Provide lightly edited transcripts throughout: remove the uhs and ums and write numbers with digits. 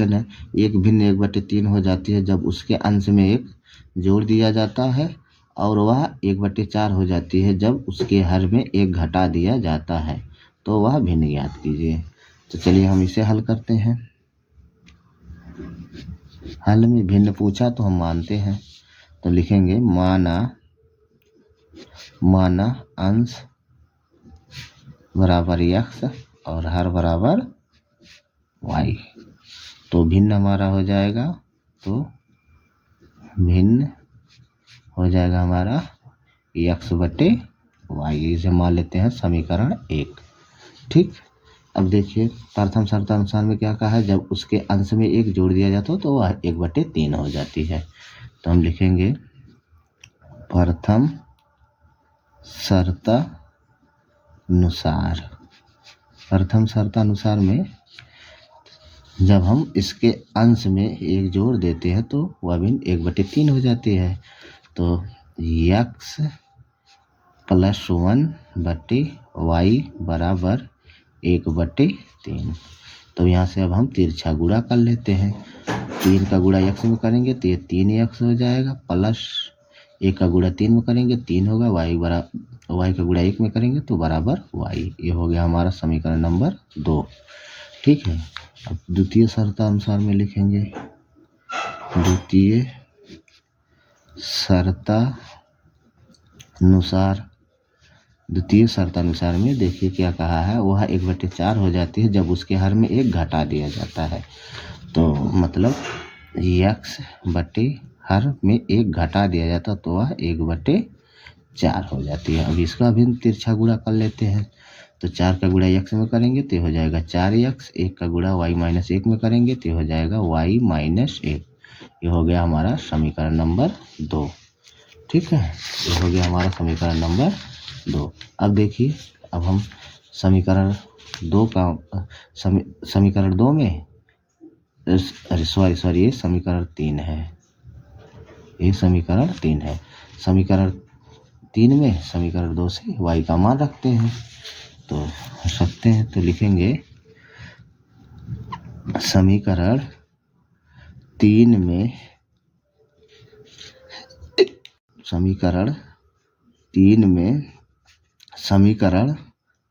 है, एक भिन्न 1/3 हो जाती है जब उसके अंश में एक जोड़ दिया जाता है, और वह 1/4 हो जाती है जब उसके हर में एक घटा दिया जाता है। तो वह भिन्न ज्ञात कीजिए। तो चलिए हम इसे हल करते हैं। हल में भिन्न पूछा तो हम मानते हैं, तो लिखेंगे माना अंश बराबर x और हर बराबर y। तो भिन्न हमारा हो जाएगा, तो भिन्न हो जाएगा हमारा x/y। इसे मान लेते हैं समीकरण 1। ठीक। अब देखिए प्रथम शर्तानुसार में क्या कहा है, जब उसके अंश में एक जोड़ दिया जाता हो तो वह 1/3 हो जाती है। तो हम लिखेंगे प्रथम शर्तानुसार में जब हम इसके अंश में एक जोड़ देते हैं तो वह भी 1/3 हो जाती है। तो x + 1/y बराबर 1/3। तो यहाँ से अब हम तिरछा गुणा कर लेते हैं। 3 का गुणा x में करेंगे तो ये 3x हो जाएगा, प्लस 1 का गुणा 3 में करेंगे 3 होगा, y का गुणा 1 में करेंगे तो बराबर y। ये हो गया हमारा समीकरण नंबर 2। ठीक है। अब द्वितीय शर्तानुसार में लिखेंगे। द्वितीय शर्तानुसार में देखिए क्या कहा है, वह 1/4 हो जाती है जब उसके हर में एक घटा दिया जाता है। तो मतलब x बटे हर में एक घटा दिया जाता तो वह 1/4 हो जाती है। अब इसका भी तिरछा गुणा कर लेते हैं। तो 4 का गुणा x में करेंगे तो हो जाएगा 4x, 1 का गुणा y - 1 में करेंगे तो हो जाएगा y - 1। ये हो गया हमारा समीकरण नंबर 2। ठीक है, ये हो गया हमारा समीकरण नंबर 2। अब देखिए, अब हम समीकरण 2 में सॉरी ये समीकरण 3 है। ये समीकरण 3 है। समीकरण 3 में समीकरण 2 से y का मान रखते हैं, तो रखते हैं तो लिखेंगे समीकरण 3 में समीकरण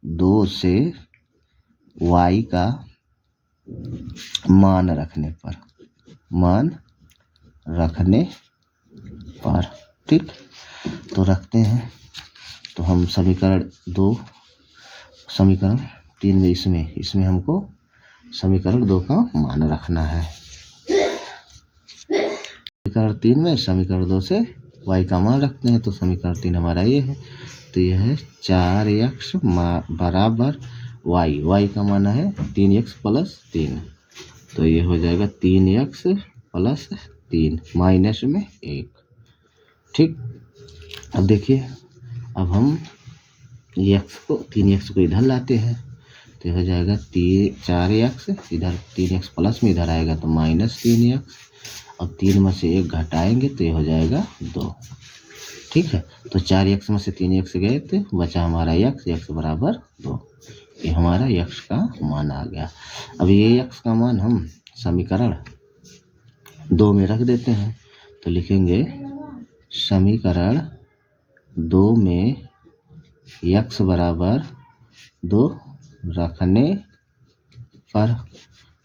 2 से y का मान रखने पर ठीक, तो रखते हैं। तो हम समीकरण 3 में इसमें हमको समीकरण 2 का मान रखना है। समीकरण 3 में समीकरण 2 से y का मान रखते हैं, तो समीकरण 3 हमारा ये है। तो यह है 4x बराबर y का मान है 3x + 3। तो ये हो जाएगा 3x + 3 माइनस में 1। ठीक। अब देखिए, अब हम 3x को इधर लाते हैं तो हो जाएगा 4x, इधर 3x प्लस में इधर आएगा तो -3x। अब 3 में से 1 घटाएंगे तो ये हो जाएगा 2। ठीक है। तो 4x में से 3x गए तो बचा हमारा x बराबर 2। ये हमारा x का मान आ गया। अब ये x का मान हम समीकरण 2 में रख देते हैं, तो लिखेंगे समीकरण 2 में x बराबर 2 रखने पर,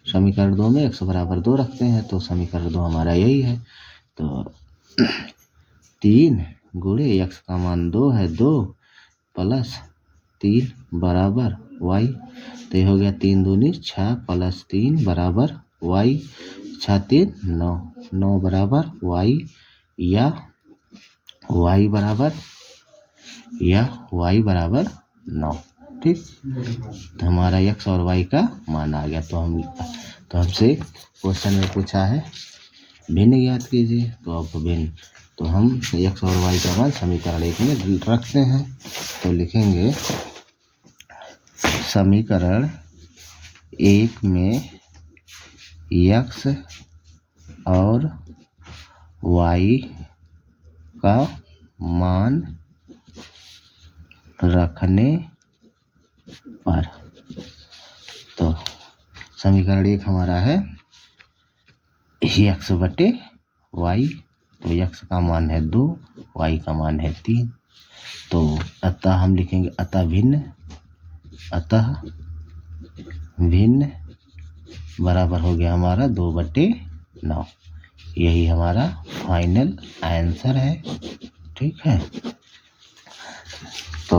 समीकरण 2 में x बराबर 2 रखते हैं तो समीकरण 2 हमारा यही है। तो 3 गुणे x का मान 2 है, 2 + 3 बराबर y। तो ये हो गया 3 दूनी 6 + 3 बराबर y, 6 3 9, 9 बराबर y या y बराबर 9। ठीक। तो हमारा x और y का मान आ गया। तो हमसे क्वेश्चन में पूछा है भिन्न ज्ञात कीजिए, तो अब भिन्न, तो हम x और y का मान समीकरण 1 में रखते हैं। तो लिखेंगे समीकरण 1 में x और y का मान रखने पर, तो समीकरण 1 हमारा है एक्स बटे वाई। तो एक्स का मान है 2, वाई का मान है 3। तो अतः हम लिखेंगे अतः भिन्न बराबर हो गया हमारा 2/9। यही हमारा फाइनल आंसर है। ठीक है। तो